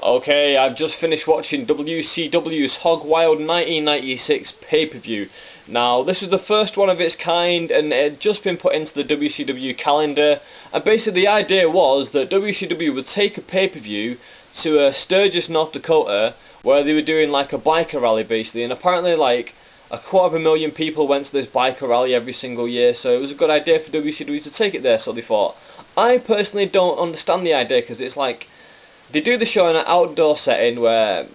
Okay, I've just finished watching WCW's Hog Wild 1996 pay-per-view. Now, this was the first one of its kind, and it had just been put into the WCW calendar. And basically, the idea was that WCW would take a pay-per-view to Sturgis, North Dakota, where they were doing like a biker rally, basically. And apparently, like, 250,000 people went to this biker rally every single year, so it was a good idea for WCW to take it there, so they thought. I personally don't understand the idea, because it's like, they do the show in an outdoor setting where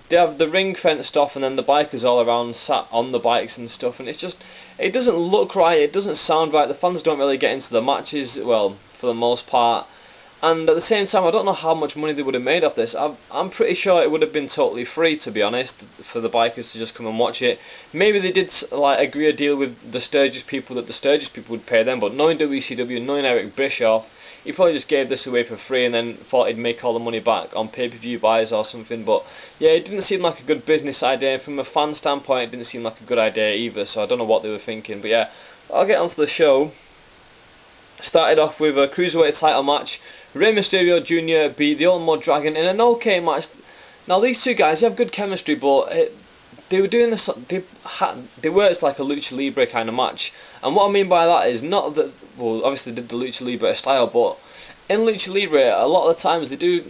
they have the ring fenced off and then the bikers all around sat on the bikes and stuff, and it's just, it doesn't look right, it doesn't sound right, the fans don't really get into the matches, well, for the most part. And at the same time, I don't know how much money they would have made off this. I'm pretty sure it would have been totally free, to be honest, for the bikers to just come and watch it. Maybe they did like agree a deal with the Sturgis people that the Sturgis people would pay them, but knowing WCW, knowing Eric Bischoff, he probably just gave this away for free and then thought he'd make all the money back on pay-per-view buys or something. But yeah, it didn't seem like a good business idea. From a fan standpoint, it didn't seem like a good idea either, so I don't know what they were thinking. But yeah, I'll get onto the show. Started off with a Cruiserweight title match. Rey Mysterio Jr. beat the Ultimo Dragon in an okay match. Now these two guys, they have good chemistry, but they were doing this. They worked like a lucha libre kind of match, and what I mean by that is not that. Well, obviously they did the lucha libre style, but in lucha libre, a lot of the times they do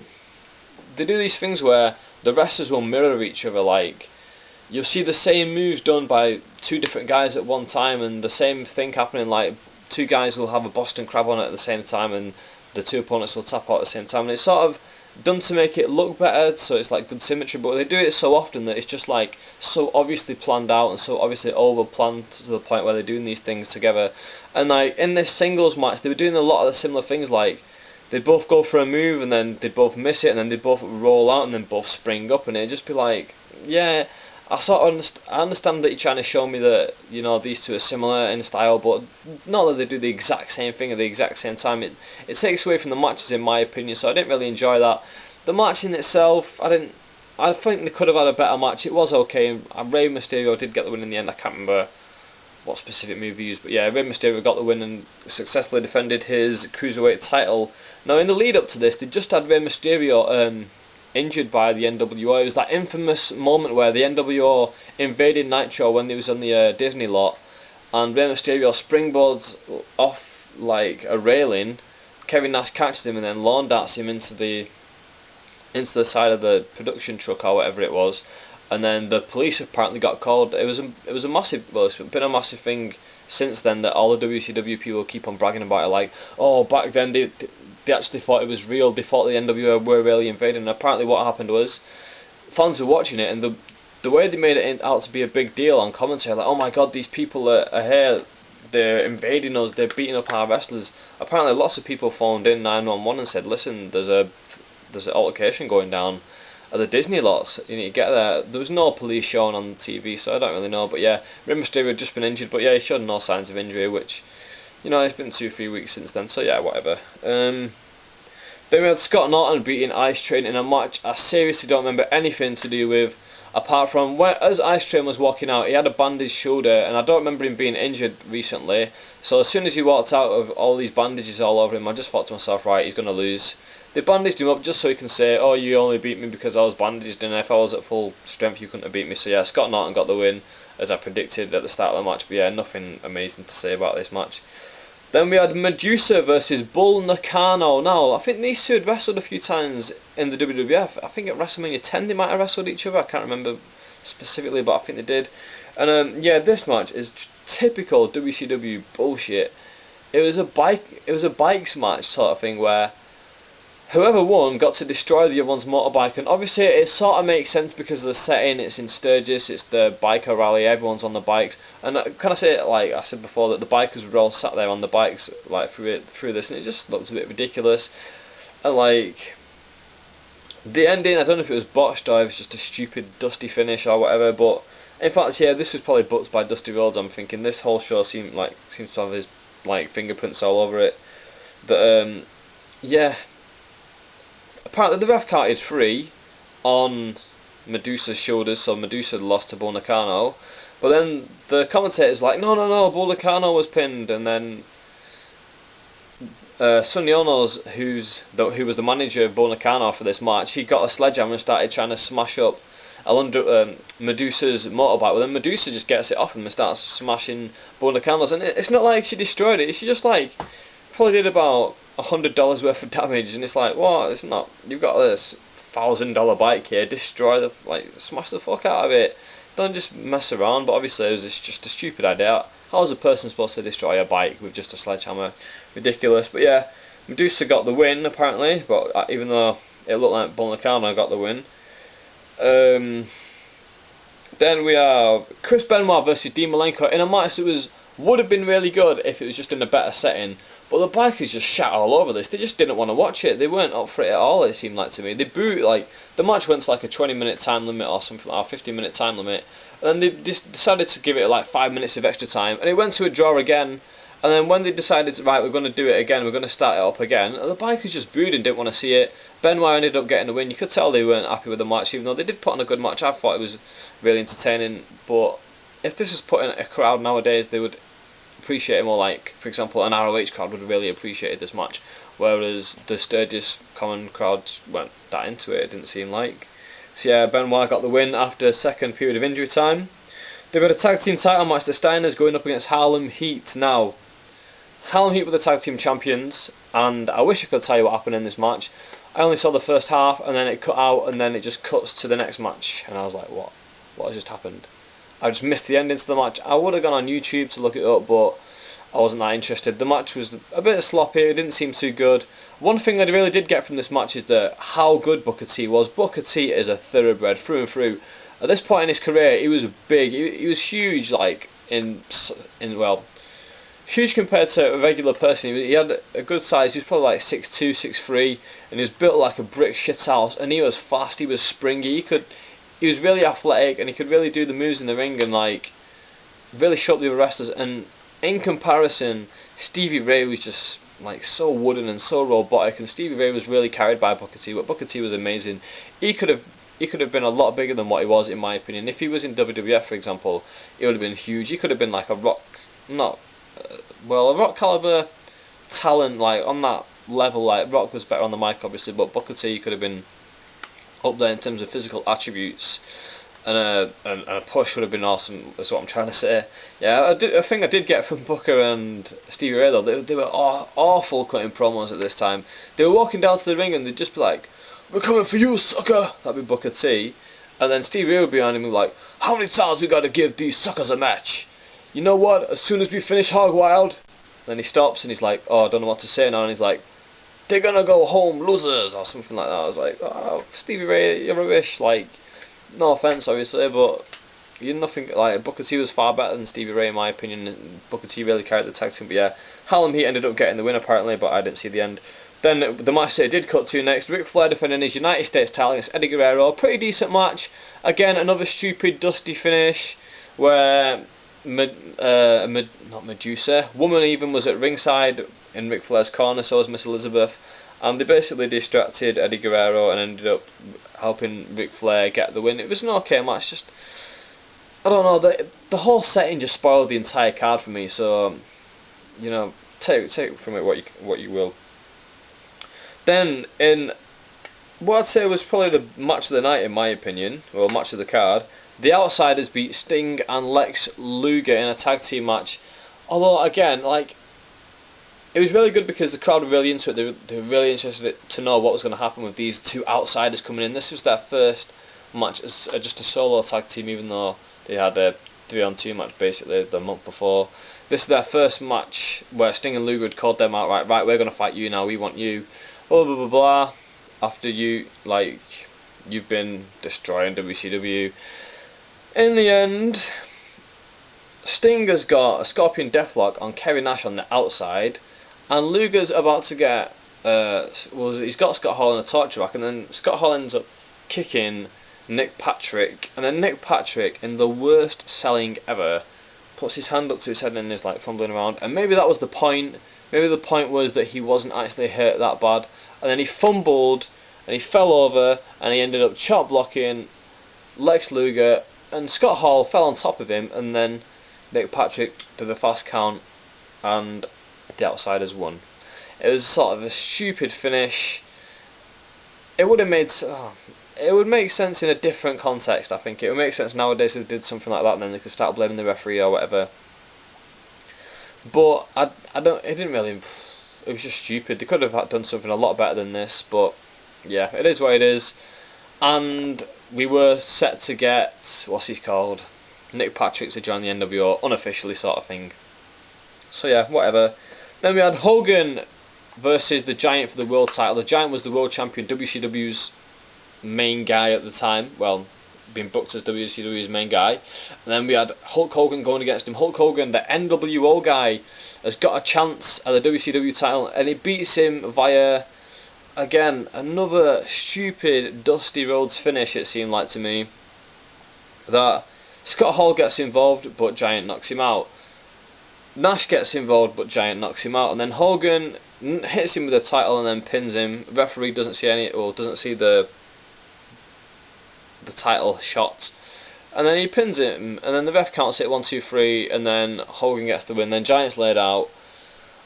these things where the wrestlers will mirror each other. Like, you'll see the same moves done by two different guys at one time, and the same thing happening. Like, two guys will have a Boston Crab on it at the same time, and the two opponents will tap out at the same time, and it's sort of done to make it look better, so it's like good symmetry, but they do it so often that it's just like so obviously planned out and so obviously over planned to the point where they're doing these things together. And like in this singles match, they were doing a lot of the similar things, like they'd both go for a move and then they'd both miss it and then they'd both roll out and then both spring up, and it'd just be like, yeah, I sort of I understand that you're trying to show me that, you know, these two are similar in style, but not that they do the exact same thing at the exact same time. It takes away from the matches, in my opinion, so I didn't really enjoy that. The match in itself, I think they could have had a better match. It was okay, and Rey Mysterio did get the win in the end. I can't remember what specific move he used, but yeah, Rey Mysterio got the win and successfully defended his Cruiserweight title. Now, in the lead up to this, they just had Rey Mysterio injured by the NWO. It was that infamous moment where the NWO invaded Nitro when they was on the Disney lot, and Rey Mysterio springboards off like a railing. Kevin Nash catches him and then lawn darts him into the side of the production truck or whatever it was, and then the police apparently got called. It was a massive, well, it's been a massive thing since then that all the WCW people keep on bragging about it, like, oh, back then they actually thought it was real, they thought the NWO were really invading, and apparently what happened was fans were watching it, and the way they made it out to be a big deal on commentary, like, oh my god, these people are here, they're invading us, they're beating up our wrestlers. Apparently lots of people phoned in 911 and said, listen, there's an altercation going down at the Disney lots, you need to get there. There was no police shown on TV, so I don't really know, but yeah, Rey Mysterio had just been injured, but yeah, he showed no signs of injury, which, you know, it's been 2-3 weeks since then, so yeah, whatever. Then we had Scott Norton beating Ice Train in a match I seriously don't remember anything to do with, apart from as Ice Train was walking out, he had a bandaged shoulder, and I don't remember him being injured recently, so as soon as he walked out of all these bandages all over him, I just thought to myself, right, he's going to lose. They bandaged him up just so he can say, oh, you only beat me because I was bandaged, and if I was at full strength you couldn't have beat me. So yeah, Scott Norton got the win, as I predicted at the start of the match, but yeah, nothing amazing to say about this match. Then we had Medusa versus Bull Nakano. Now, I think these two had wrestled a few times in the WWF. I think at WrestleMania 10 they might have wrestled each other, I can't remember specifically, but I think they did. And yeah, this match is typical WCW bullshit. It was a bikes match sort of thing where whoever won got to destroy the other one's motorbike, and obviously it sort of makes sense because of the setting. It's in Sturgis, it's the biker rally, everyone's on the bikes, and can I say it, like I said before, that the bikers were all sat there on the bikes like through this, and it just looked a bit ridiculous. And like the ending, I don't know if it was botched or if it was just a stupid dusty finish or whatever, but in fact, yeah, this was probably booked by Dusty Rhodes. I'm thinking this whole show seems to have his like fingerprints all over it. But yeah. Apparently the ref counted 3 on Medusa's shoulders, so Medusa lost to Bull Nakano. But then the commentator's like, no, Bull Nakano was pinned, and then Sonny Onos, who was the manager of Bull Nakano for this match, he got a sledgehammer and started trying to smash up Medusa's motorbike. Well, then Medusa just gets it off him and starts smashing Bull Nakano's, and it's not like she destroyed it. She just like probably did about $100 worth of damage, and it's like, what? It's not. You've got this $1,000 bike here. Destroy the smash the fuck out of it. Don't just mess around. But obviously, it was just a stupid idea. How is a person supposed to destroy a bike with just a sledgehammer? Ridiculous. But yeah, Medusa got the win apparently. But even though it looked like Bull Nakano got the win. Then we have Chris Benoit versus Dean Malenko in a match that would have been really good if it was just in a better setting. But the bikers just shat all over this. They just didn't want to watch it. They weren't up for it at all, it seemed like to me. They booed, the match went to like a 20-minute time limit or something, or 15-minute time limit. And then they decided to give it like 5 minutes of extra time. And it went to a draw again. And then when they decided, right, we're going to do it again, we're going to start it up again, the bikers just booed and didn't want to see it. Benoit ended up getting the win. You could tell they weren't happy with the match, even though they did put on a good match. I thought it was really entertaining. But if this was put in a crowd nowadays, they would appreciate it more. Like, for example, an ROH crowd would have really appreciated this match, whereas the Sturgis common crowds weren't that into it, it didn't seem like. So yeah, Benoit got the win after a second period of injury time. They've had a tag team title match. The Steiners going up against Harlem Heat now. Harlem Heat were the tag team champions, and I wish I could tell you what happened in this match. I only saw the first half, and then it cut out, and then it just cuts to the next match, and I was like, what has just happened? I just missed the ending to the match. I would have gone on YouTube to look it up, but I wasn't that interested. The match was a bit sloppy, it didn't seem too good. One thing I really did get from this match is how good Booker T was. Booker T is a thoroughbred through and through. At this point in his career, he was big, he was huge, huge compared to a regular person. He had a good size. He was probably like 6'2", 6'3", and he was built like a brick shithouse. And he was fast. He was springy. He was really athletic, and he could really do the moves in the ring and really show up the other wrestlers. And in comparison, Stevie Ray was just so wooden and so robotic. And Stevie Ray was really carried by Booker T. But Booker T was amazing. He could have been a lot bigger than what he was, in my opinion. If he was in WWF, for example, he would have been huge. He could have been like a Rock, a Rock caliber talent, on that level. Rock was better on the mic, obviously, but Booker T could have been up there in terms of physical attributes, and a push would have been awesome. That's what I'm trying to say. Yeah, I think I did get from Booker and Stevie Ray though. They were awful cutting promos at this time. They were walking down to the ring and they'd just be like, "We're coming for you, sucker." That'd be Booker T, and then Stevie Ray would be behind him like, "How many times we got to give these suckers a match? You know what, as soon as we finish Hog Wild," then he stops and he's like, "Oh, I don't know what to say now," and he's like, "They're gonna go home losers," or something like that. I was like, "Oh, Stevie Ray, you're rubbish." No offense, obviously, but you're nothing. Booker T was far better than Stevie Ray, in my opinion. Booker T really carried the tag team. But yeah, Harlem Heat ended up getting the win apparently, but I didn't see the end. Then the match that it did cut to next, Ric Flair defending his United States title against Eddie Guerrero. Pretty decent match. Again, another stupid, dusty finish where not Medusa, Woman even was at ringside in Ric Flair's corner, so was Miss Elizabeth, and they basically distracted Eddie Guerrero and ended up helping Ric Flair get the win. It was an okay match, just I don't know, the whole setting just spoiled the entire card for me, so take from it what you will. Then in what I'd say was probably the match of the night, in my opinion, or match of the card, the Outsiders beat Sting and Lex Luger in a tag team match. Although again, it was really good because the crowd were really into it. They were really interested to know what was going to happen with these two outsiders coming in. This was their first match as just a solo tag team, even though they had a 3-on-2 match basically the month before. This is their first match where Sting and Luger had called them out, right, we're going to fight you now, we want you, blah blah blah blah, after you've been destroying WCW. In the end, Sting has got a Scorpion Deathlock on Kerry Nash on the outside, and Luger's about to get he's got Scott Hall in a torture rack, and then Scott Hall ends up kicking Nick Patrick, and then Nick Patrick, in the worst selling ever, puts his hand up to his head and is fumbling around, and maybe that was the point. Maybe the point was that he wasn't actually hurt that bad, and then he fumbled and he fell over and he ended up chop blocking Lex Luger, and Scott Hall fell on top of him, and then Nick Patrick did a fast count and the Outsiders won. It was sort of a stupid finish. It would have made it would make sense in a different context. I think it would make sense nowadays if they did something like that, and then they could start blaming the referee or whatever. But I don't. It didn't really. It was just stupid. They could have done something a lot better than this. But yeah, it is what it is. And we were set to get, what's he called, Nick Patrick to join the NWO unofficially, sort of thing. So yeah, whatever. Then we had Hogan versus the Giant for the world title. The Giant was the world champion, WCW's main guy at the time. Well, being booked as WCW's main guy. And then we had Hulk Hogan going against him. Hulk Hogan, the NWO guy, has got a chance at the WCW title, and he beats him via, again, another stupid Dusty Rhodes finish, it seemed like to me. That Scott Hall gets involved, but Giant knocks him out. Nash gets involved, but Giant knocks him out, and then Hogan hits him with the title and then pins him. The referee doesn't see the title shot, and then he pins him, and then the ref counts it 1, 2, 3, and then Hogan gets the win. Then Giant's laid out.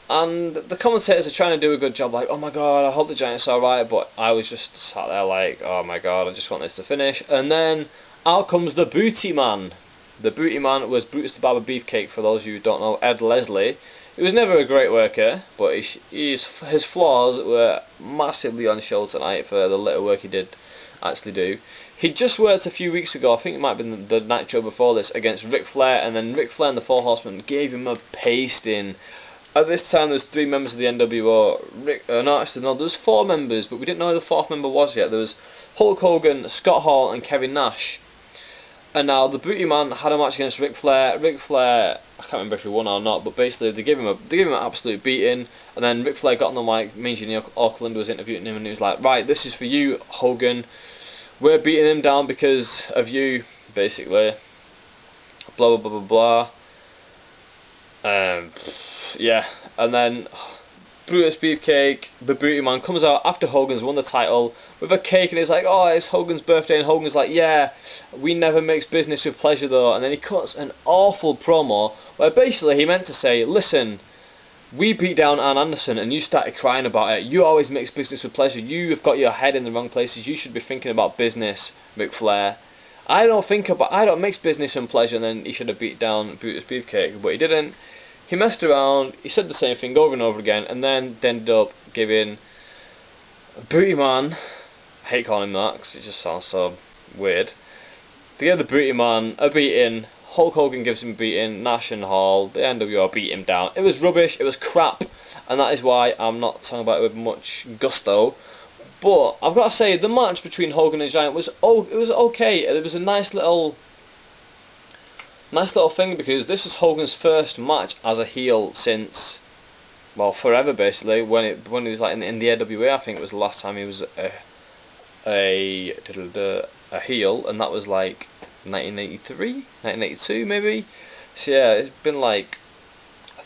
And the commentators are trying to do a good job, like, oh my god, I hope the Giant's alright, but I was just sat there like, oh my god, I just want this to finish. And then out comes the Booty Man. The Booty Man was Brutus the Barber Beefcake, for those of you who don't know, Ed Leslie. He was never a great worker, but his flaws were massively on show tonight for the little work he did actually do. He just worked a few weeks ago, I think it might have been the night show before this, against Ric Flair, and then Ric Flair and the Four Horsemen gave him a pasting. At this time, there's 3 members of the NWO. No, there's 4 members, but we didn't know who the 4th member was yet. There was Hulk Hogan, Scott Hall, and Kevin Nash. And now the Booty Man had a match against Ric Flair. Ric Flair, I can't remember if he won or not, but basically they gave him an absolute beating. And then Ric Flair got on the mic. Mean Gene Okerlund was interviewing him, and he was like, "Right, this is for you, Hogan. We're beating him down because of you, basically. Blah blah blah blah blah." Yeah, and then Brutus Beefcake, the Booty Man, comes out after Hogan's won the title with a cake, and he's like, oh, it's Hogan's birthday, and Hogan's like, yeah, we never mix business with pleasure though. And then he cuts an awful promo where basically he meant to say, listen, we beat down Arn Anderson and you started crying about it. You always mix business with pleasure. You have got your head in the wrong places. You should be thinking about business, Ric Flair. I don't mix business and pleasure. And then he should have beat down Brutus Beefcake, but he didn't. He messed around, he said the same thing over and over again, and then they ended up giving Booty Man, I hate calling him that because it just sounds so weird, they gave the Booty Man a beating. Hulk Hogan gives him a beating, Nash and Hall, the NWO beat him down. It was rubbish, it was crap, and that is why I'm not talking about it with much gusto. But I've got to say, the match between Hogan and Giant was okay. It was a nice little thing, because this was Hogan's first match as a heel since, well, forever basically. When he was like in the AWA, I think it was the last time he was a heel, and that was like 1983, 1982 maybe. So yeah, it's been like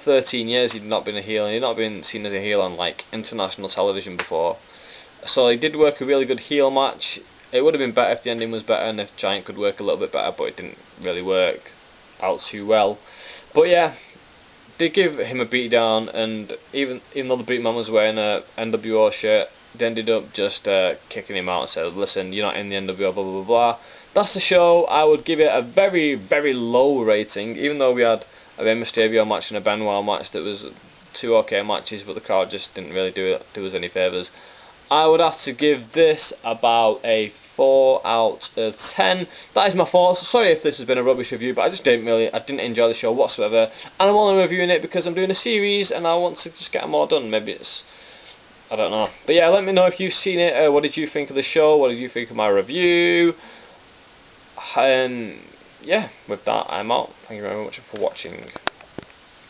13 years he'd not been a heel, and he'd not been seen as a heel on like international television before. So he did work a really good heel match. It would have been better if the ending was better and if Giant could work a little bit better, but it didn't really work out too well. But yeah, they give him a beat down, and even though the Beat Man was wearing a NWO shirt, they ended up just kicking him out and said, listen, you're not in the NWO, blah blah blah blah. That's the show. I would give it a very, very low rating, even though we had a Rey Mysterio match and a Benoit match that was 2 okay matches, but the crowd just didn't really do us any favours. I would have to give this about a 4 out of 10. That is my thoughts. Sorry if this has been a rubbish review, but I didn't enjoy the show whatsoever, and I'm only reviewing it because I'm doing a series and I want to just get them all done. Maybe it's, I don't know. But yeah, let me know if you've seen it. What did you think of the show? What did you think of my review? Yeah, with that, I'm out. Thank you very much for watching.